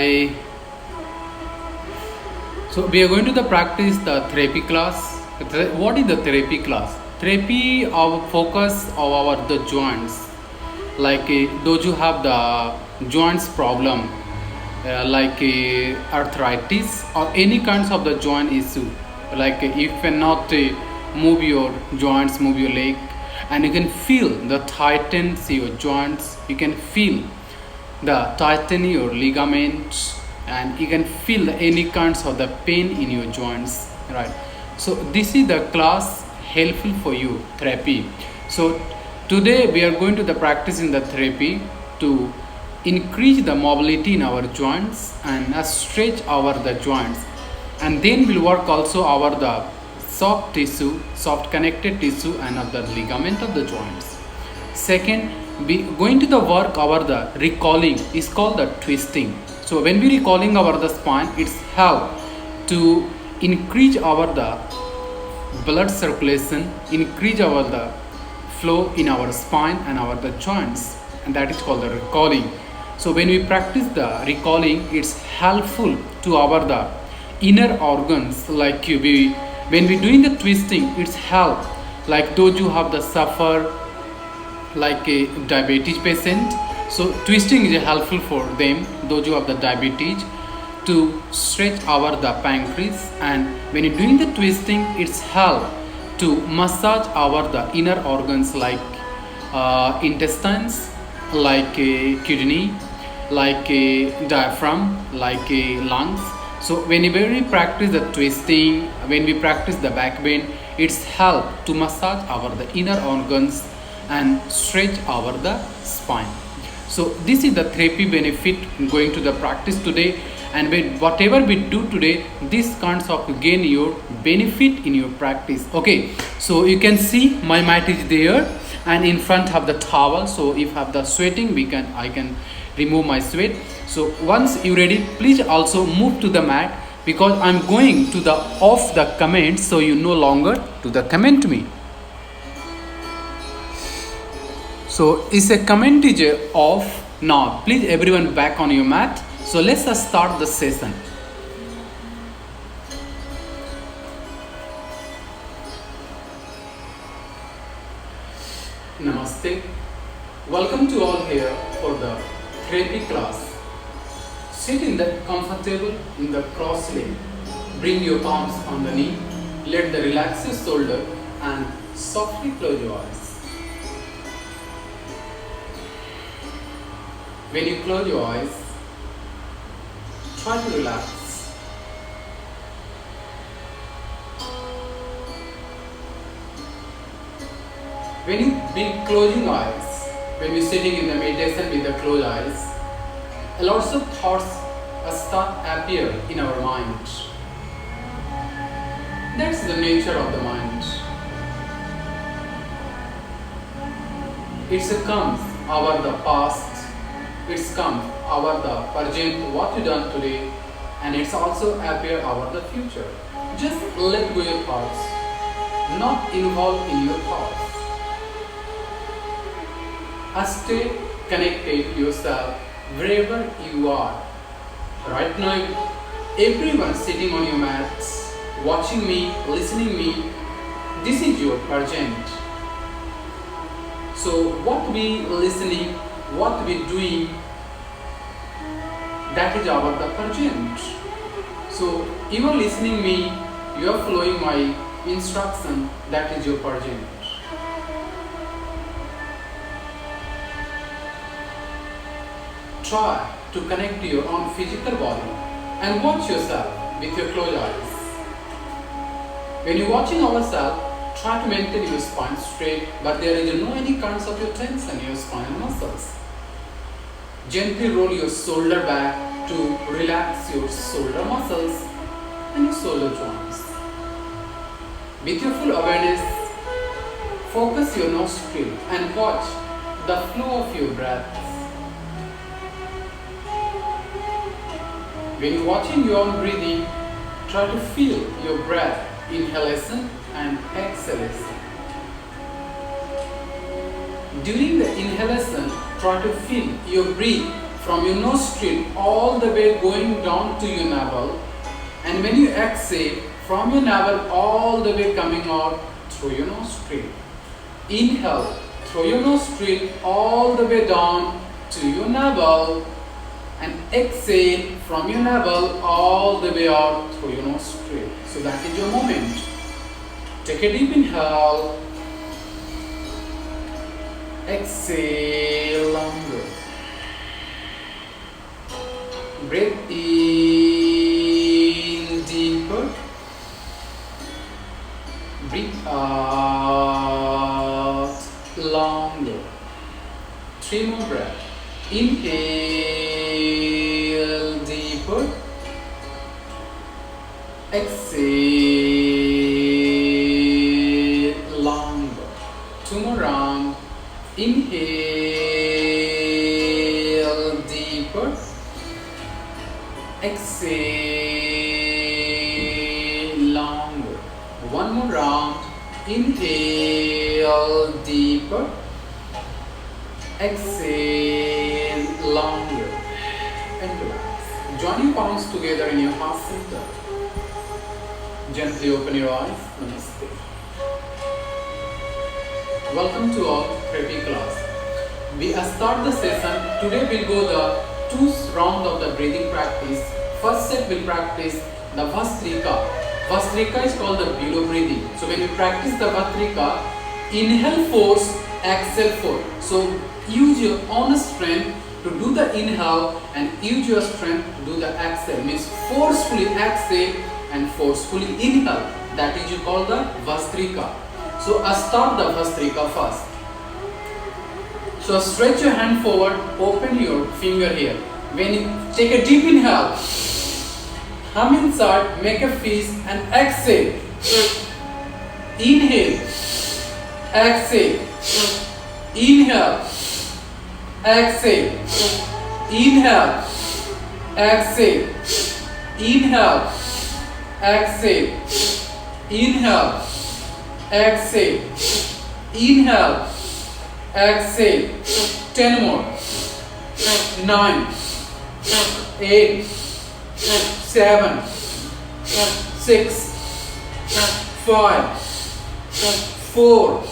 I, so we are going to the practice the therapy class. What is the therapy class? Therapy our focus of our the joints. Like those who have the joints problem, like arthritis or any kinds of the joint issue. Like if you cannot move your joints, move your leg, and you can feel the tightens your joints. You can feel the tighten your ligaments, and you can feel any kinds of the pain in your joints, right? So this is the class helpful for you therapy. So today we are going to the practice in the therapy to increase the mobility in our joints and stretch our the joints, and then we'll work also our the soft tissue, soft connected tissue and of the ligament of the joints. Second, we going to the work our the recalling is called the twisting. So when we recalling our the spine, it's help to increase our the blood circulation, increase our the flow in our spine and our the joints, and that is called the recalling. So when we practice the recalling, it's helpful to our the inner organs. Like we when we doing the twisting, it's help like those who have the suffer like a diabetes patient. So twisting is helpful for them, those who have the diabetes, to stretch our the pancreas. And when you're doing the twisting, it's help to massage our the inner organs like intestines, like a kidney, like a diaphragm, like a lungs. So whenever we practice the twisting, when we practice the back bend, it's help to massage our the inner organs and stretch our the spine. So this is the therapy benefit going to the practice today, and with whatever we do today, this kinds of gain your benefit in your practice. Okay, so you can see my mat is there and in front of the towel. So if have the sweating, I can remove my sweat. So once you ready, please also move to the mat, because I'm going to the off the comment, so you no longer to the comment me. So is a comment is off now. Please everyone back on your mat. So let's start the session. Namaste. Welcome to all here for the therapy class. Sit in the comfortable in the cross leg. Bring your palms on the knee. Let the relax your shoulder and softly close your eyes. When you close your eyes, try to relax. When you be closing eyes, when you're sitting in the meditation with the closed eyes, lots of thoughts start appear in our mind. That's the nature of the mind. It comes our the past. It's come our the present, what you done today, and it's also appear our the future. Just let go your thoughts, not involved in your thoughts. Stay connected yourself wherever you are. Right now, everyone sitting on your mats, watching me, listening me, this is your present. So what we listening, what we doing, that is our the present. So you are listening me, you are following my instruction, that is your present. Try to connect to your own physical body and watch yourself with your closed eyes. When you're watching ourselves, try to maintain your spine straight, but there is no any kinds of your tension in your spinal muscles. Gently roll your shoulder back to relax your shoulder muscles and your shoulder joints. With your full awareness, focus your nostril and watch the flow of your breath. When you're watching your own breathing, try to feel your breath, inhalation and exhalation. During the inhalation, try to feel your breath from your nostril all the way going down to your navel, and when you exhale from your navel all the way coming out through your nostril. Inhale through your nostril all the way down to your navel, and exhale from your navel all the way out through your nostril. So that is your moment. Take a deep inhale, exhale longer. Breathe in deeper, breathe out longer. 3 more breaths. Inhale deeper, exhale longer. 2 more rounds. Inhale deeper, exhale longer. 1 more round. Inhale deeper, exhale longer, and relax. Join your palms together in your heart center. Gently open your eyes. Namaste. Welcome to our therapy class. We start the session. Today we'll go the 2 round of the breathing practice. First set we'll practice the Vastrika. Vastrika is called the below breathing. So when you practice the Vastrika, inhale force, exhale force. So use your own strength to do the inhale and use your strength to do the exhale. Means forcefully exhale and forcefully inhale. That is you call the Vastrika. So start the Vastrika first. So stretch your hand forward, open your finger here. When you take a deep inhale, hum inside, make a fist and exhale. Inhale, exhale, inhale, exhale, inhale, exhale, inhale, exhale, inhale, exhale, inhale, exhale. 10 more. 9, 8, 7, 6, 5, 4,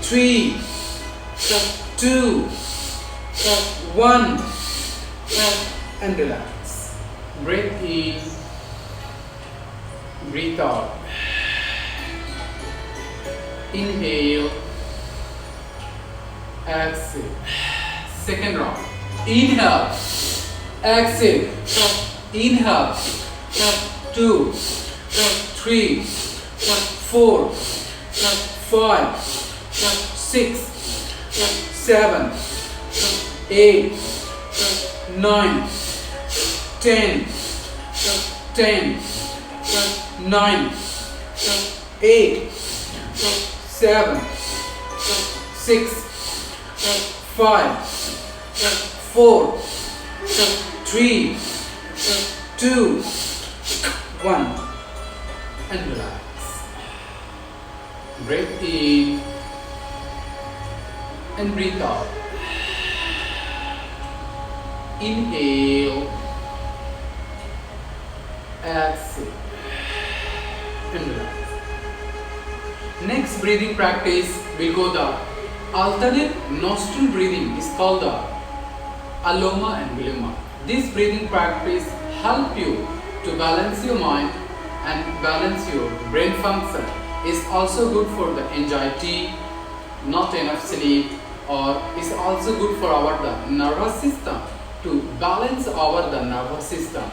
3, 2, 1, and relax. Breathe in, breathe out. Inhale, exhale. Second round. Inhale, exhale, inhale. 2, 3, 4, 5, 6, 7, 8, 9, 10, 10, 9, 8, 7, 6, 5, 4, 3, 2, 1, and relax. Breathe in and breathe out. Inhale, exhale, and relax. Next breathing practice will go the alternate nostril breathing. Is called the Aloma and Viloma. This breathing practice help you to balance your mind and balance your brain function. Is also good for the anxiety, not enough sleep, or is also good for our the nervous system, to balance our the nervous system.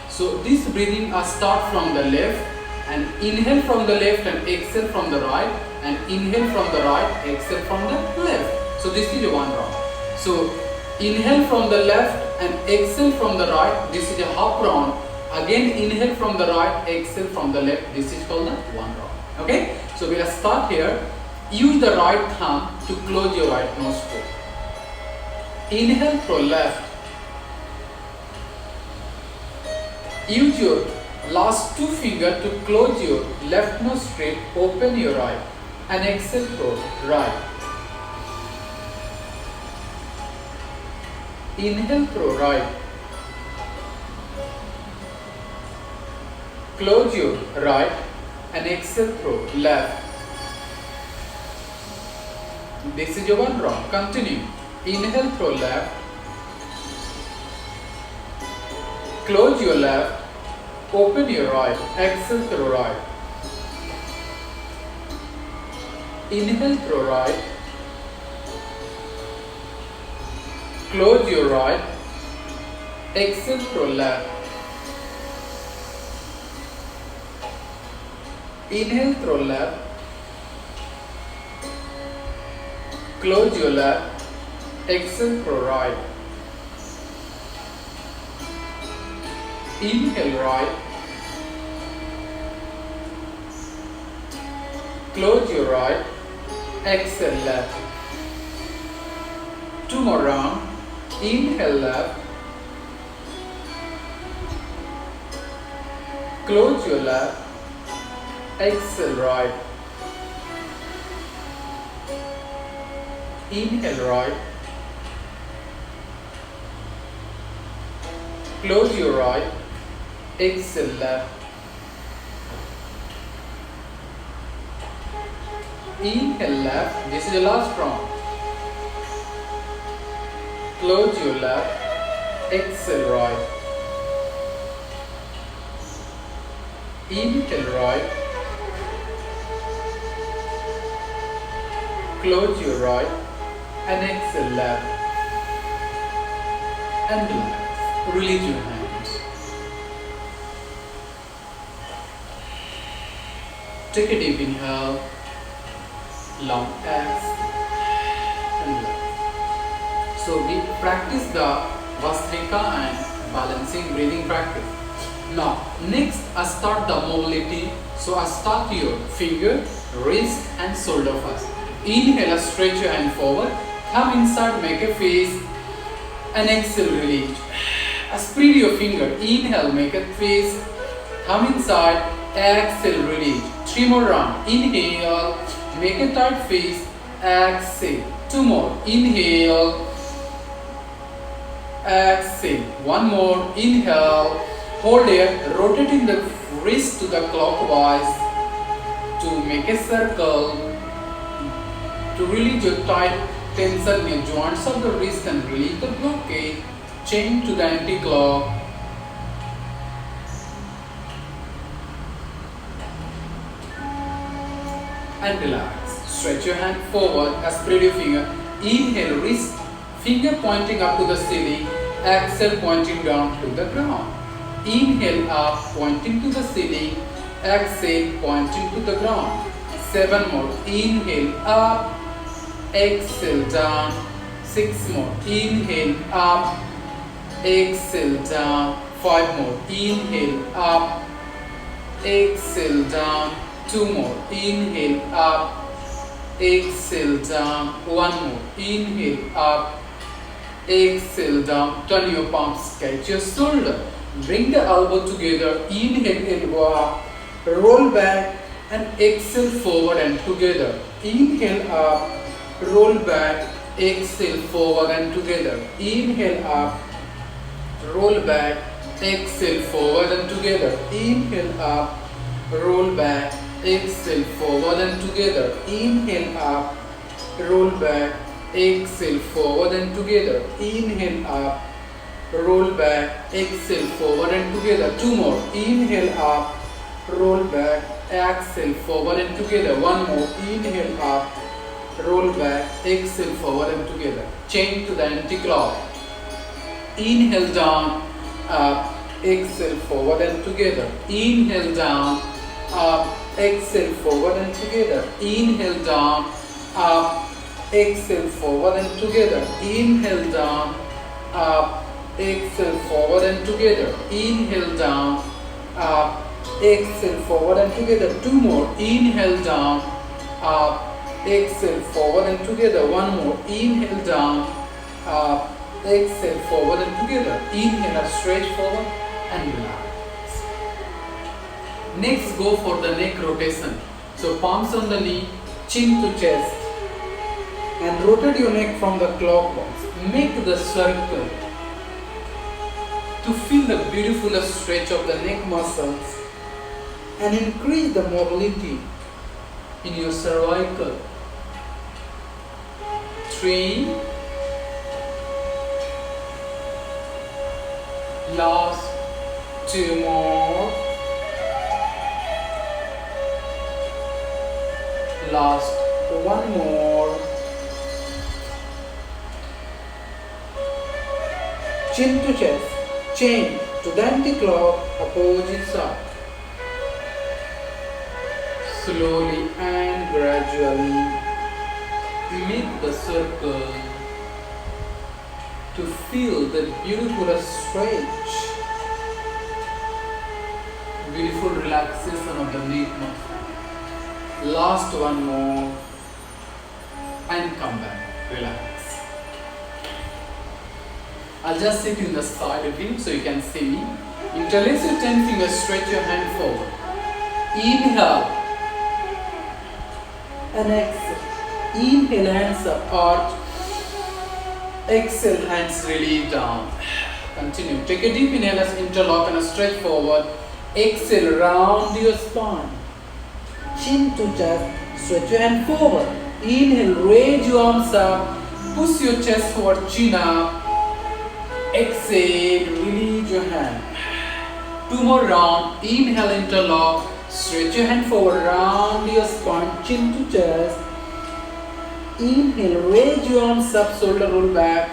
So this breathing start from the left and inhale from the left and exhale from the right, and inhale from the right, exhale from the left. So this is a 1 round. So inhale from the left and exhale from the right. This is a half round. Again inhale from the right, exhale from the left. This is called the 1 round. Okay. So we'll start here. Use the right thumb to close your right nostril. Inhale from left. Use your last 2 fingers to close your left nostril. Open your right and exhale from right. Inhale through right. Close your right and exhale through left. This is your one round. Continue. Inhale through left. Close your left. Open your right. Exhale through right. Inhale through right. Close your right. Exhale through left. Inhale through left. Close your left. Exhale through right. Inhale right. Close your right. Exhale left. Two more rounds. Inhale left. Close your left. Exhale right. Inhale right. Close your right. Exhale left. Inhale left. This is the last round. Close your left. Exhale right. Inhale right. Close your right and exhale left. And relax. Release your hands. Take a deep inhale. Long exhale. And relax. So we practice the Vastrika and balancing breathing practice. Now next I start the mobility. So I start your finger, wrist and shoulder first. Inhale, stretch your hand forward. Come inside, make a face and exhale, release. Spread your finger. Inhale, make a face. Come inside, exhale, release. Three more rounds. Inhale, make a tight face. Exhale. Two more. Inhale. Exhale. One more. Inhale. Hold here. Rotating the wrist to the clockwise to make a circle. To release your tight tension in your joints of the wrist and release the blockade. Change to the anti-clock. And relax. Stretch your hand forward. Spread your finger. Inhale, wrist, finger pointing up to the ceiling. Exhale, pointing down to the ground. Inhale up, pointing to the ceiling. Exhale, pointing to the ground. 7 more. Inhale up. Exhale down. 6 more. Inhale up. Exhale down. 5 more. Inhale up. Exhale down. 2 more. Inhale up. Exhale down. 1 more. Inhale up. Exhale down. Turn your palms. Catch your shoulder. Bring the elbow together. Inhale, elbow up. Roll back and exhale forward and together. Inhale up. Roll back, exhale forward and together. Inhale up, roll back, exhale forward and together. Inhale up, roll back, exhale forward and together. Inhale up, roll back, exhale forward and together. Inhale up, roll back, exhale forward and together. 2 more. Inhale up, roll back, exhale forward and together. 1 more. Inhale up, roll back, exhale forward and together. Change to the anti-clock. Inhale down, up, exhale forward and together. Inhale down, up, exhale forward and together. Inhale down, up, exhale forward and together. Inhale down, up, exhale forward and together. Inhale down, up, exhale forward and together. 2 more. Inhale down, up, exhale forward and together. 1 more. Inhale down, up, exhale forward and together. Inhale, stretch forward and relax. Next, go for the neck rotation. So palms on the knee, chin to chest, and rotate your neck from the clockwise. Make the circle to feel the beautiful stretch of the neck muscles and increase the mobility in your cervical. 3. Last 2 more. Last 1 more. Chin to chest, chain to the anti-clock opposite side. Slowly and gradually make the circle to feel the beautiful stretch, beautiful relaxation of the neck muscle. Last 1 more and come back, relax. I'll just sit in the side view so you can see me. Interlace your 10 fingers, stretch your hand forward. Inhale and exhale. Inhale, hands up, arch. Exhale, hands release down. Continue. Take a deep inhale as interlock and stretch forward. Exhale, round your spine. Chin to chest, stretch your hand forward. Inhale, raise your arms up. Push your chest forward, chin up. Exhale, release your hand. 2 more round. Inhale, interlock. Stretch your hand forward, round your spine, chin to chest. Inhale, raise your arms up, shoulder roll back.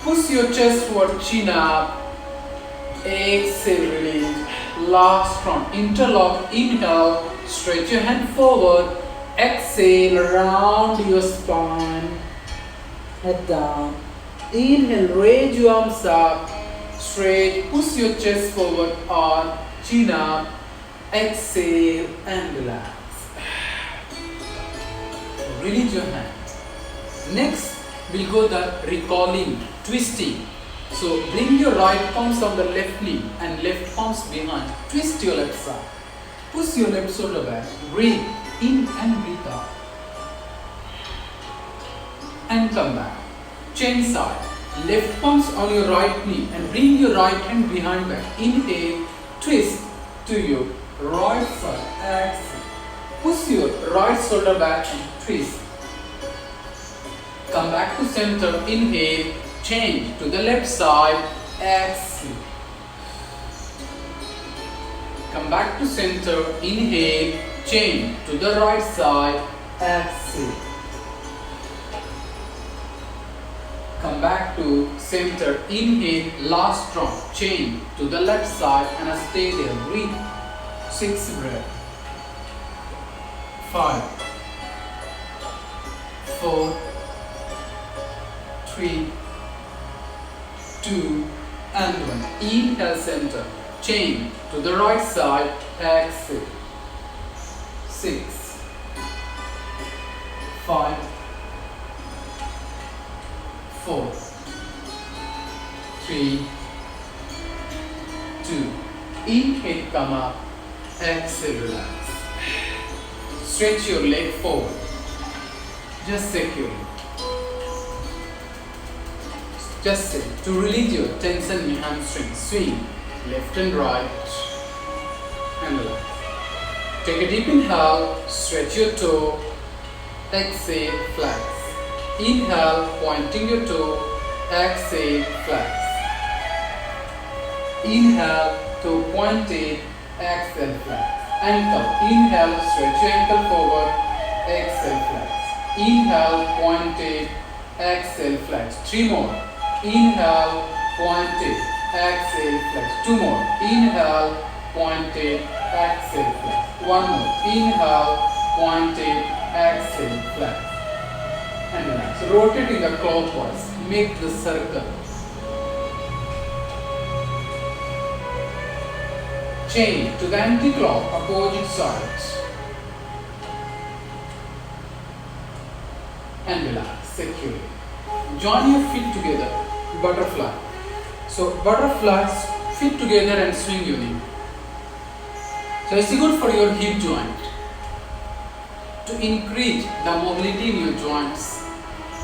Push your chest forward, chin up. Exhale, release. Last round. Interlock. Inhale, stretch your hand forward. Exhale, round your spine. Head down. Inhale, raise your arms up, straight, push your chest forward or chin up, exhale and relax. Release your hands. Next, we'll go the recalling, twisting. So bring your right palms on the left knee and left palms behind. Twist your left side. Push your left shoulder back. Breathe in and breathe out. And come back. Chain side. Left palms on your right knee and bring your right hand behind back. Inhale, twist to your right side. Exhale. Push your right shoulder back and twist. Come back to center. Inhale, change to the left side. Exhale. Come back to center. Inhale, change to the right side. Exhale. Come back to center. Inhale, last round. Change to the left side and stay there. Breathe. 6 breath. 5, 4, 3, 2, and 1. Inhale, center. Change to the right side. Exhale. 6, 5, 4, 3, 2. Inhale, come up. Exhale, relax. Stretch your leg forward. Just securely. Just sit. To release your tension in hamstring, swing left and right and relax. Take a deep inhale. Stretch your toe. Exhale, flex. Inhale, pointing your toe. Exhale, flex. Inhale, toe pointed. Exhale, flex. Ankle. Inhale, stretch your ankle forward. Exhale, flex. Inhale, pointed. Exhale, flex. 3 more. Inhale, pointed. Exhale, flex. 2 more. Inhale, pointed. Exhale, flex. 1 more. Inhale, pointed. Exhale, flex. And relax. Rotate in the clockwise. Make the circle. Change to the anti-clock, opposite sides. And relax, securely. Join your feet together, butterfly. So butterflies, feet together and swing your knee. So it's good for your hip joint to increase the mobility in your joints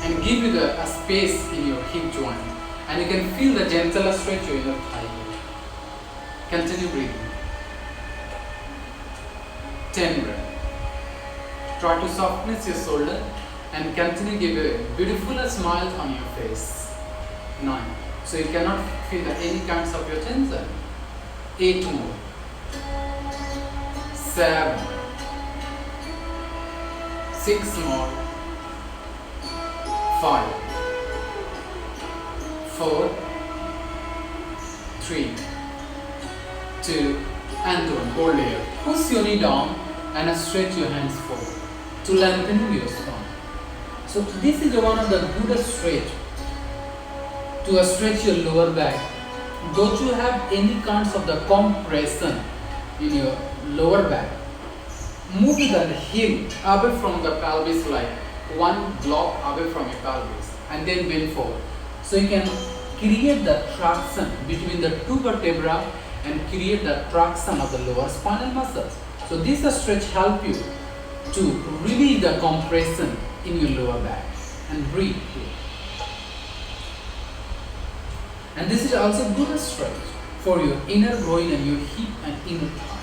and give you a space in your hip joint. And you can feel the gentle stretch in your thigh. Continue breathing. 10 breath. Try to soften your shoulder and continue give a beautiful smile on your face. 9. So you cannot feel any kinds of your tension. 8 more. 7. 6 more. 5. 4. 3. 2 and 1. Hold here. Push your knee down and stretch your hands forward to lengthen your spine. So this is one of the good stretch to stretch your lower back. Don't you have any kinds of the compression in your lower back? Move the heel away from the pelvis, like one block away from your pelvis, and then bend forward. So you can create the traction between the two vertebrae and create the traction of the lower spinal muscles. So this stretch help you to release the compression in your lower back and breathe here. And this is also good stretch for your inner groin and your hip and inner thigh.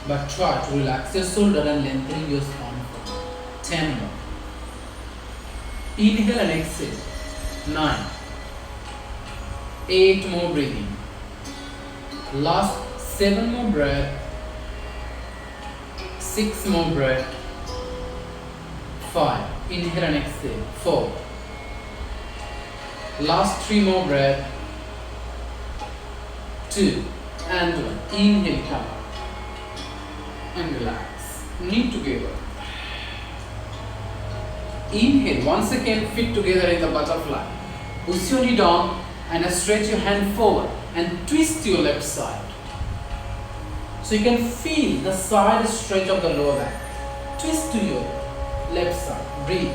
But try to relax your shoulder and lengthen your spine forward. 10 more. Inhale and exhale. 9. 8 more breathing. Last 7 more breath. 6 more breath. 5. Inhale and exhale. 4. Last 3 more breath. 2 and 1. Inhale, come up and relax. Knee together. Inhale. Once again, feet together in the butterfly. Push your knee down and stretch your hand forward and twist your left side. So you can feel the side stretch of the lower back. Twist to your left side. Breathe.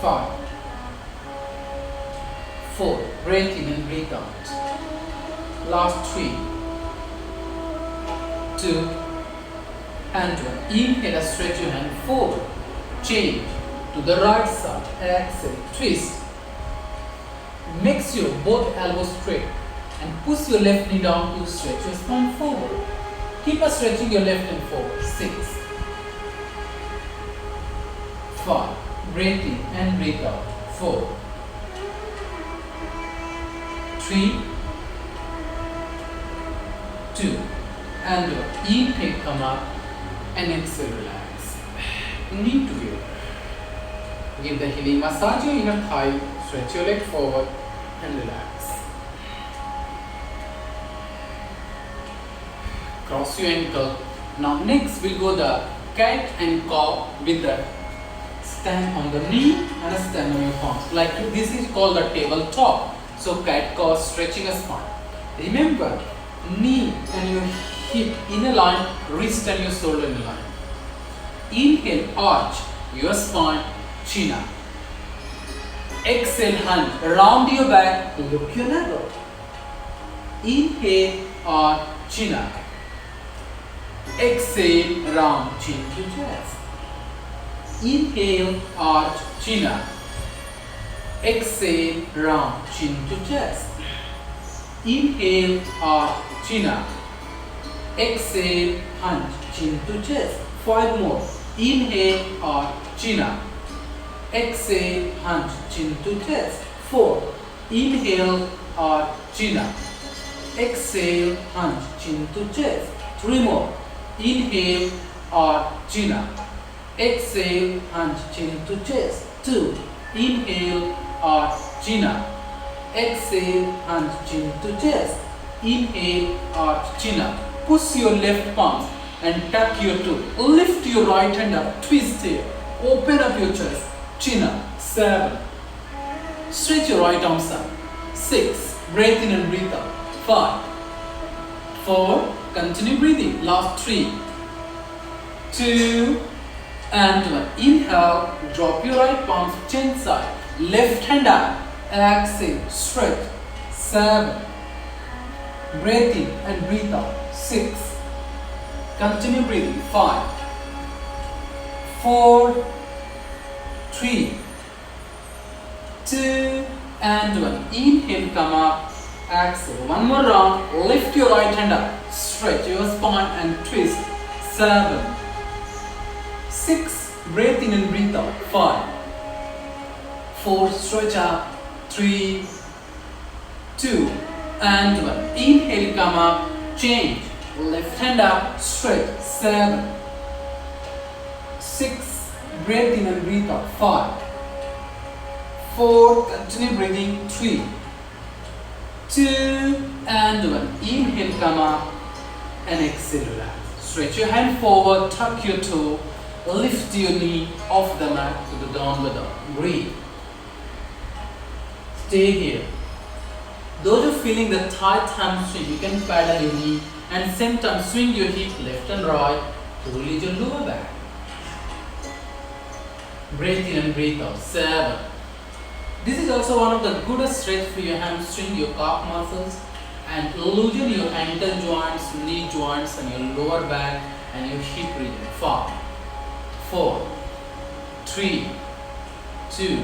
5. 4. Breathe in and breathe out. Last 3. 2 and 1. Inhale, stretch your hand forward. Change to the right side. Exhale. Twist. Make sure both elbows straight and push your left knee down to stretch your spine forward. Keep stretching your left hand forward. 6. 5. Breathe in and breathe out. 4. 3. 2 and 1. Inhale, come up and exhale, relax. Knee together. Give the healing massage your inner thigh. Stretch your leg forward and relax. Cross your ankle. Now next we'll go the cat and cow with the stand on the knee and stand on your palms. Like this is called the tabletop. So cat cow, stretching a spine. Remember, knee and your hip in a line, wrist and your shoulder in a line. Inhale, arch your spine, chin up. Exhale, hand around your back, look your navel. Inhale, arch, chin up. Exhale, round, chin to chest. Inhale, arch, chin up. Exhale, round, chin to chest. Inhale, arch, chin up. Exhale, hunch, chin to chest. 5 more. Inhale, arch, chin up. Exhale, hunch, chin to chest. 4. Inhale, arch, chin up. Exhale, hunch, chin to chest. 3 more. Inhale, arch, chin up. Exhale, hunch, chin to chest. 2. Inhale, arch, chin up. Exhale, hunch, chin to chest. Inhale, arch, chin up. Push your left palm and tuck your toe. Lift your right hand up. Twist here. Open up your chest. Chin up. 7. Stretch your right arm up. 6. Breathe in and breathe out. 5. 4. Continue breathing. Last 3. 2 and 1. Inhale. Drop your right palm to chin side. Left hand up. Exhale. Stretch. 7. Breathe in and breathe out. 6. Continue breathing. 5. 4. 3. 2 and 1. Inhale, come up exhale. One more round. Lift your right hand up. Stretch your spine and twist. 7, 6. Breathe in and breathe out. 5, 4. Stretch up. 3, 2, and 1. Inhale, come up. Change. Left hand up. Stretch. 7, 6. Breathe in and breathe out. 5, 4. Continue breathing. 3, 2, and 1. Inhale, come up, and exhale, relax. Stretch your hand forward, tuck your toe, lift your knee off the mat to the downward dog. Breathe. Stay here. Those who are feeling the tight hamstring, you can paddle your knee and same time swing your hip left and right to release your lower back. Breathe in and breathe out. 7. This is also one of the goodest stretch for your hamstring, your calf muscles, and loosen your ankle joints, knee joints, and your lower back and your hip region. 5, 4, 3, 2,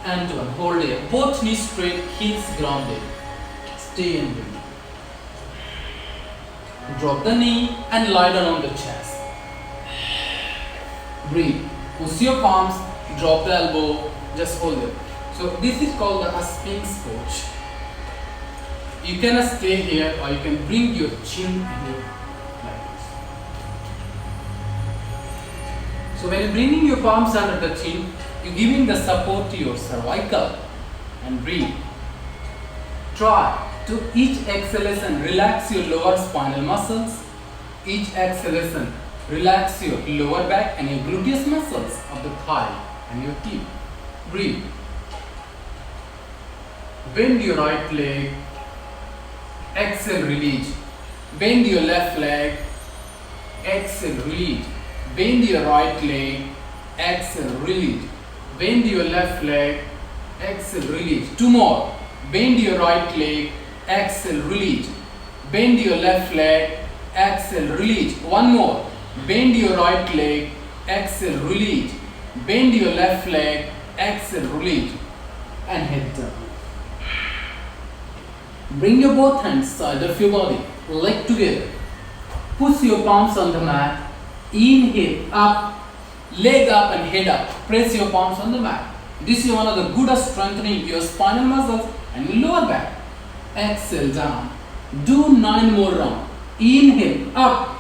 and 1. Hold here. Both knees straight, heels grounded. Stay and breathe. Drop the knee and lie down on the chest. Breathe. Push your palms, drop the elbow, just hold it. So this is called a Sphinx pose. You can stay here or you can bring your chin here like this. So when you're bringing your palms under the chin, you're giving the support to your cervical and breathe. Try to each exhalation relax your lower spinal muscles. Each exhalation relax your lower back and your gluteus muscles of the thigh and your hip. Breathe. Bend your right leg. Exhale, release. Bend your left leg. Exhale, release. Bend your right leg. Exhale, release. Bend your left leg. Exhale, release. 2 more. Bend your right leg. Exhale, release. Bend your left leg. Exhale, release. 1 more. Bend your right leg. Exhale, release. Bend your left leg. Exhale, release. And head down. Bring your both hands side of your body, leg together. Push your palms on the mat. Inhale, up, leg up and head up. Press your palms on the mat. This is one of the goodest strengthening your spinal muscles and your lower back. Exhale, down. Do 9 more rounds. Inhale, up.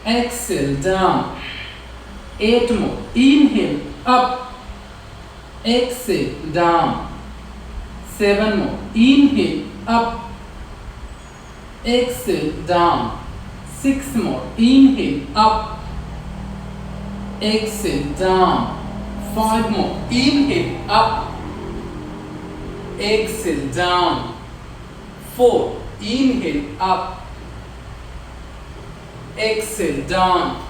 Exhale, down. 8 more. Inhale, up. Exhale, down. 7 more. Inhale, up. Exhale, down. 6 more. Inhale, up. Exhale, down. 5 more. Inhale, up. Exhale, down. 4. Inhale, up. Exhale, down.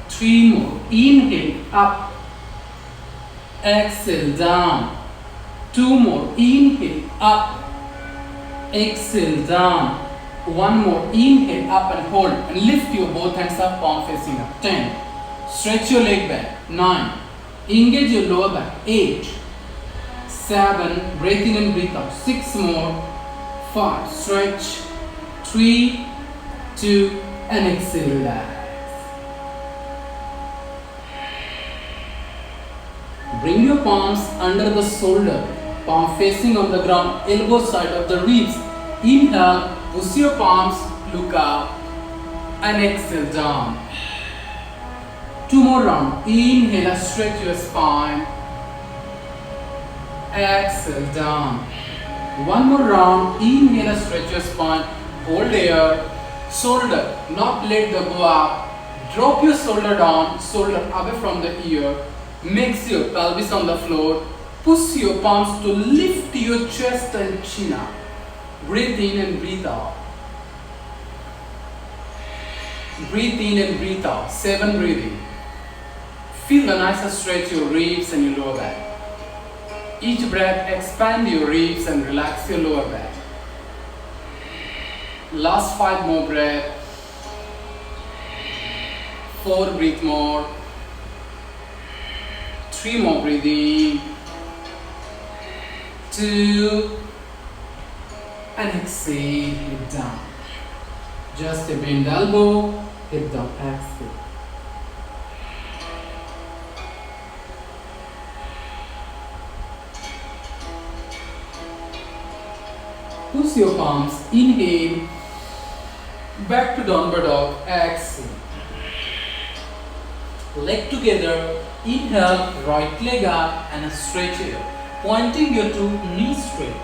3 more. Inhale, up. Exhale, down. 2 more. Inhale, up. Exhale, down. 1 more. Inhale, up and hold. And lift your both hands up, palm facing up. 10. Stretch your leg back. 9. Engage your lower back. 8. 7. Breathe in and breathe out. 6 more. 5. Stretch. 3, 2, and exhale. Relax. Bring your palms under the shoulder. Palm facing on the ground, elbow side of the ribs. Inhale, push your palms, look up, and exhale down. 2 more rounds. Inhale, stretch your spine. Exhale down. 1 more round. Inhale, stretch your spine. Hold there. Shoulder, not let the go up. Drop your shoulder down, shoulder away from the ear. Mix your pelvis on the floor. Push your palms to lift your chest and chin up. Breathe in and breathe out. Breathe in and breathe out. 7 breathing. Feel the nice stretch your ribs and your lower back. Each breath expand your ribs and relax your lower back. Last 5 more breaths. 4 breathe more. 3 more breathing. 2 and exhale, hip down. Just a bend elbow, hip down, exhale. Push your palms, inhale, back to downward dog, exhale. Leg together, inhale, right leg up and stretch it up, pointing your two knees straight.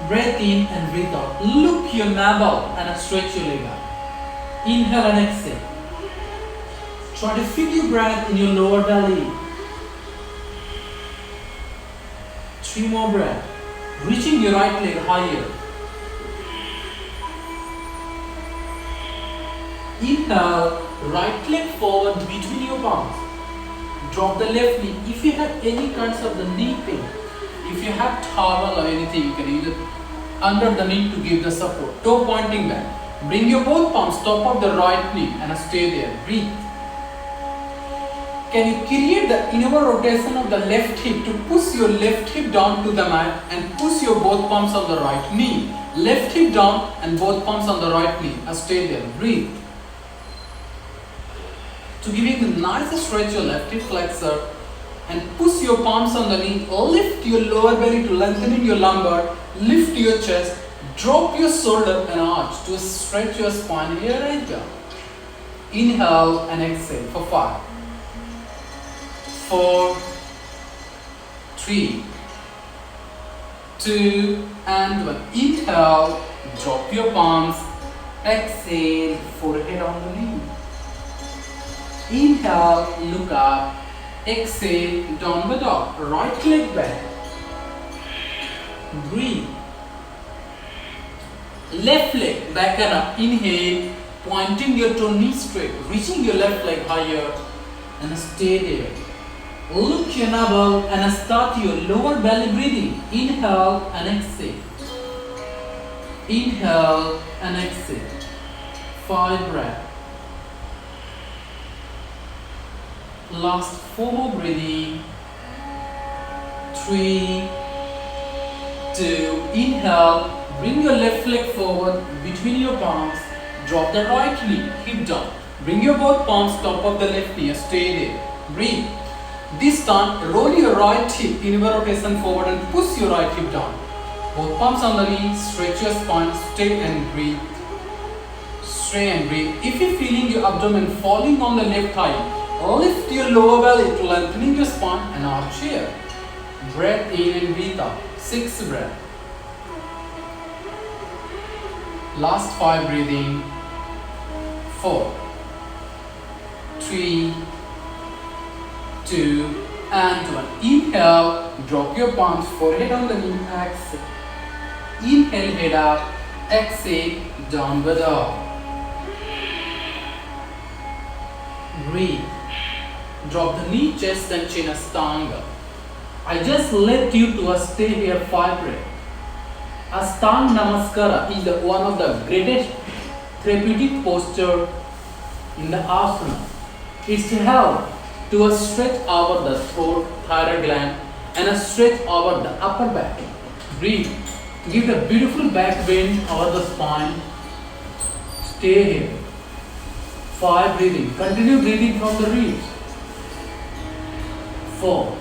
Breathe in and breathe out. Look your navel and stretch your leg up. Inhale and exhale. Try to feel your breath in your lower belly. 3 more breaths. Reaching your right leg higher. Inhale, right leg forward between your palms. Drop the left knee. If you have any kinds of the knee pain, if you have towel or anything, you can use it under the knee to give the support. Toe pointing back. Bring your both palms top of the right knee and stay there. Breathe. Can you create the inward rotation of the left hip to push your left hip down to the mat and push your both palms on the right knee. Left hip down and both palms on the right knee and stay there. Breathe. To giving a nice stretch your left hip flexor and push your palms on the knee, lift your lower belly to lengthening your lumbar, lift your chest, drop your shoulder and arch to stretch your spine here and down. Inhale and exhale for 5, 4, 3, 2 and 1. Inhale, drop your palms, exhale, forehead on the knee. Inhale, look up, exhale, downward dog, right leg back. Breathe. Left leg back and up. Inhale, pointing your toe knee straight, reaching your left leg higher and stay there. Look your navel and start your lower belly breathing. Inhale and exhale. Inhale and exhale. 5 breaths. Last 4 more breathing. 3, 2, inhale. Bring your left leg forward between your palms. Drop the right knee, hip down. Bring your both palms top of the left knee. Stay there. Breathe. This time, roll your right hip inward rotation forward and push your right hip down. Both palms on the knee. Stretch your spine. Stay and breathe. Stay and breathe. If you're feeling your abdomen falling on the left thigh, lift your lower belly to lengthening your spine and arch here. Breath in and breathe out. 6 breaths. Last 5 breathing. 4, 3, 2 and 1. Inhale, drop your palms, forehead on the knee, exhale. Inhale, head up, exhale, downward dog. Breathe. Drop the knee, chest and chin, Ashtanga. I just led you to a stay here 5 breaths. Ashtanga Namaskara is one of the greatest therapeutic posture in the asana. It's to help to stretch over the throat, thyroid gland and a stretch over the upper back. Breathe. Give the beautiful back bend over the spine. Stay here. 5 breathing. Continue breathing from the ribs. 4,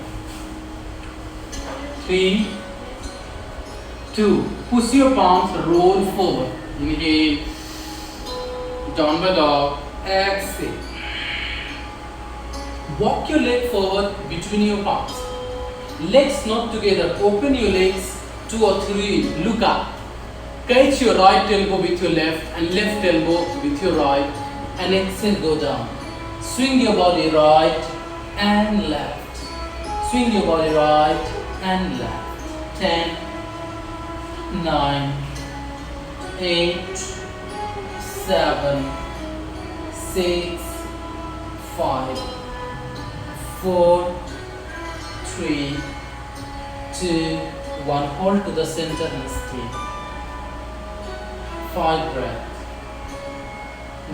3, 2. Push your palms, roll forward. Inhale. Downward dog. Exhale. Walk your leg forward between your palms. Legs not together. Open your legs 2 or 3. Look up. Catch your right elbow with your left and left elbow with your right. And exhale, go down. Swing your body right and left. Swing your body right and left. 10, 9, 8, 7, 6, 5, 4, 3, 2, 1. Hold to the center and stay. 5 breaths.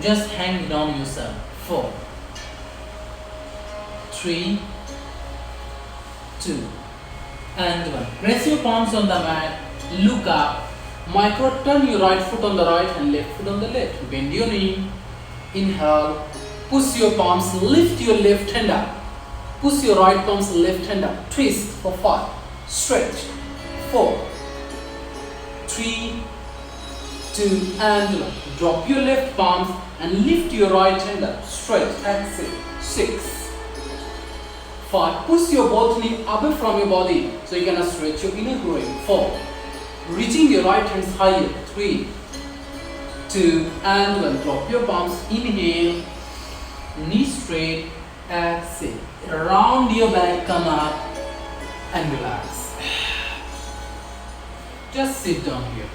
Just hang down yourself. 4, 3, 2 and 1. Press your palms on the mat. Look up. Micro, turn your right foot on the right and left foot on the left. Bend your knee. Inhale. Push your palms, lift your left hand up. Push your right palms, left hand up. Twist for 5. Stretch. 4, 3, 2, and 1. Drop your left palms and lift your right hand up. Stretch. Exhale. 6, 5. Push your both knee away from your body so you can stretch your inner groin. 4. Reaching your right hands higher. 3, 2, and 1. Drop your palms. Inhale. Knee straight. Exhale. Round your back. Come up and relax. Just sit down here.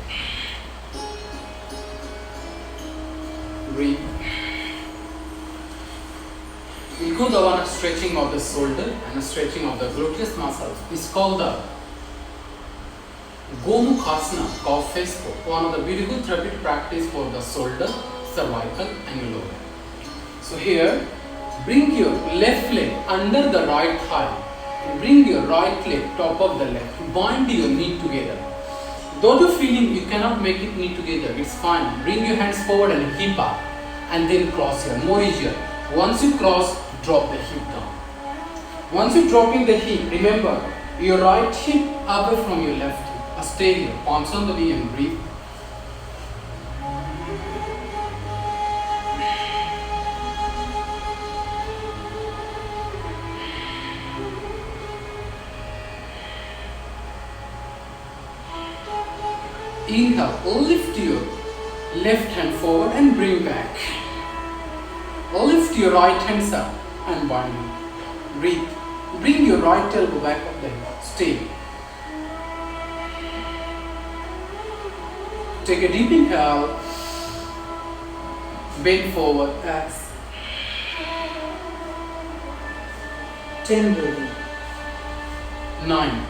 Breathe. We go the one stretching of the shoulder and stretching of the gluteus muscles. It's called the Gomukhasana, cow face pose. One of the beautiful therapeutic practice for the shoulder, cervical and lower. So here, bring your left leg under the right thigh. Bring your right leg top of the left. Bind your knee together. Though you're feeling you cannot make it knee together, it's fine. Bring your hands forward and hip up. And then cross here, more easier. Once you cross, drop the hip down. Once you're dropping the hip, remember, your right hip away from your left hip. Stay here, palms on the knee and breathe. Inhale, lift your left hand forward and bring back. Lift your right hands up and bind. Breathe. Bring your right elbow back up there. Stay. Take a deep inhale. Bend forward. Exhale. 10 ready. 9,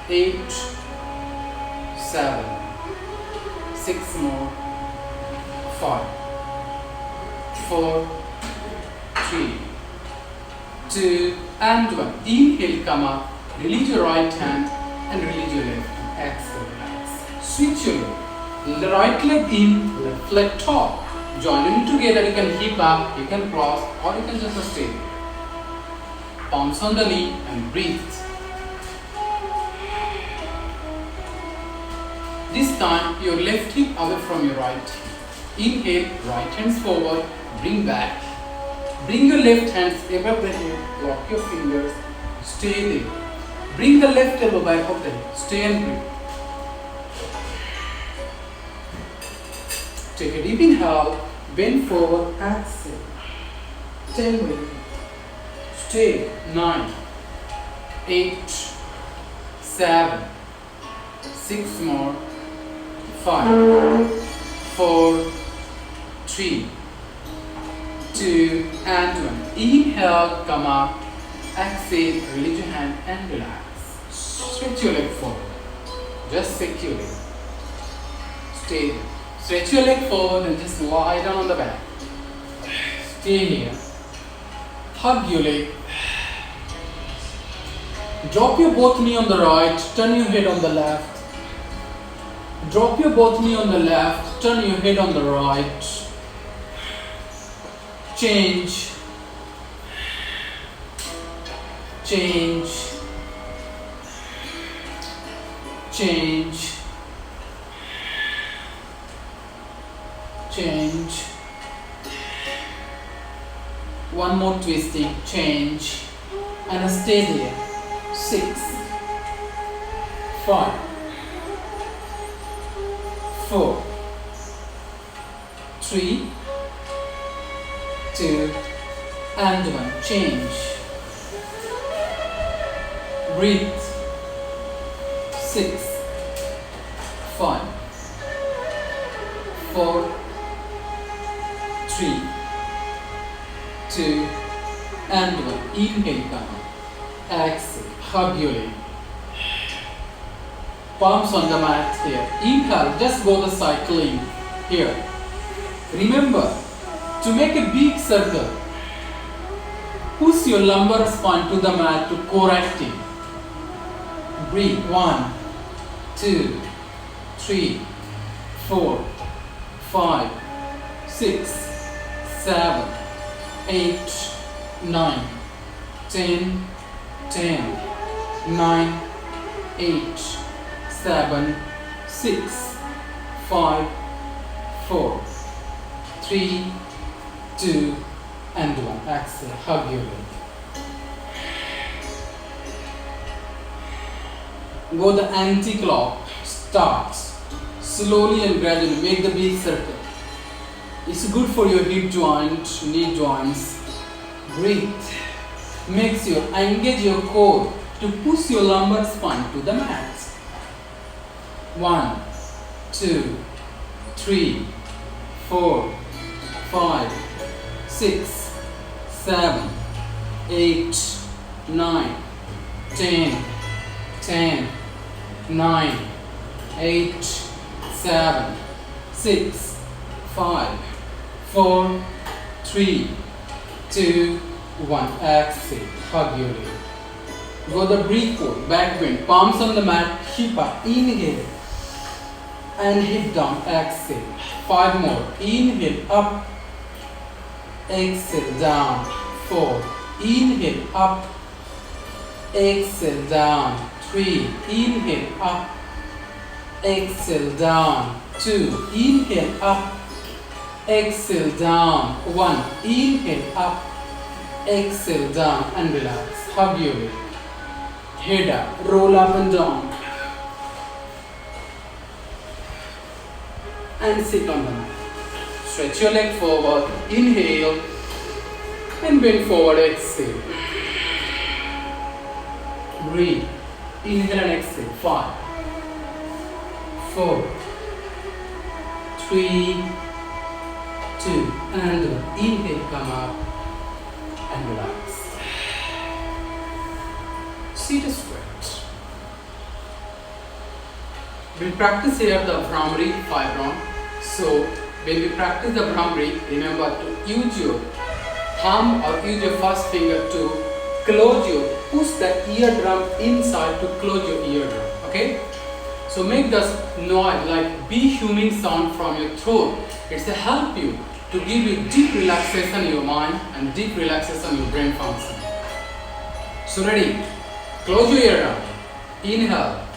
8, 7, 6 more. 5, 4, 3, 2, and 1. Inhale, come up. Release your right hand and release your left hand. Exhale, relax. Switch your leg. The right leg in, left leg top. Join them together. You can hip up, you can cross, or you can just stay. Palms on the knee and breathe. This time, your left hip away from your right. Inhale, right hands forward, bring back. Bring your left hands above the head, lock your fingers, stay there. Bring the left elbow back of the head, stay and breathe. Take a deep inhale, bend forward, exhale. 10 ready. Stay. 9, 8, 7, 6 more. 5, 4, 3, 2, and 1. Inhale, come up. Exhale, release your hand and relax. Stretch your leg forward. Just secure it. Stay. Stretch your leg forward and just lie down on the back. Stay here. Hug your leg. Drop your both knee on the right. Turn your head on the left. Drop your both knee on the left, turn your head on the right. Change. Change. Change. Change. One more twisting. Change. And stay there. 6, 5, 4, 3, 2, and 1. Change. Breathe. 6, 5, 4, 3, 2, and 1. Inhale, come up. Exhale. Hug your leg. Palms on the mat here. Inhale, just go the cycling here. Remember, to make a big circle, push your lumbar spine to the mat to core active. Breathe. 1, 2, 3, 4, 5, 6, 7, 8, 9, 10, 10, 9, 8, 7, 6, 5, 4, 3, 2, and 1. Exhale, hug your leg. Go the anti-clock, starts. Slowly and gradually make the big circle. It's good for your hip joint, knee joints. Breathe. Engage your core to push your lumbar spine to the mat. 1, 2, 3, 4, 5, 6, 7, 8, 9, 10, 10, 9, 8, 7, 6, 5, 4, 3, 2, 1. Exhale. Hug your leg. Go the breathe hold. Back bend. Palms on the mat. Hip up. Inhale. And hip down. Exhale. 5 more. Inhale up. Exhale down. 4. Inhale up. Exhale down. 3. Inhale up. Exhale down. 2. Inhale up. Exhale down. 1. Inhale up. Exhale down and relax. Hug your leg. Head up. Roll up and down. And sit on the mat. Stretch your leg forward. Inhale. And bend forward. Exhale. Breathe. Inhale and exhale. 5, 4, 3, 2, and 1. Inhale, come up and relax. Sit straight. We'll practice here the Bhramari 5 round. So when we practice the Bhramari, remember to use your thumb or use your first finger to push the eardrum inside to close your eardrum. Okay? So make this noise like bee humming sound from your throat. It's to help you to give you deep relaxation in your mind and deep relaxation in your brain function. So ready? Close your eardrum. Inhale.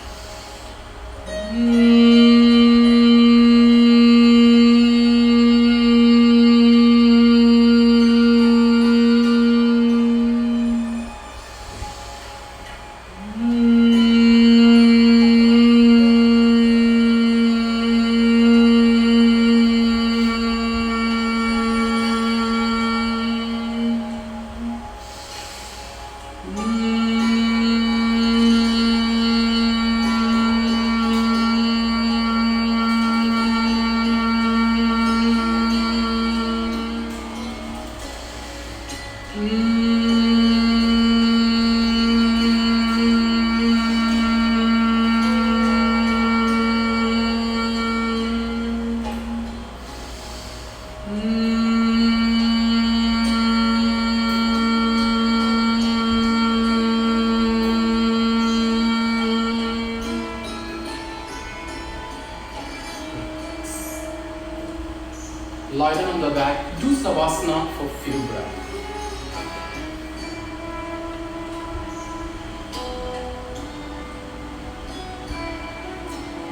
Lie down on the back, do Savasana for few breaths.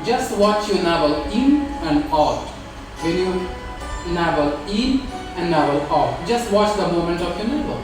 Just watch your navel in and out. When you navel in and navel out, just watch the movement of your navel.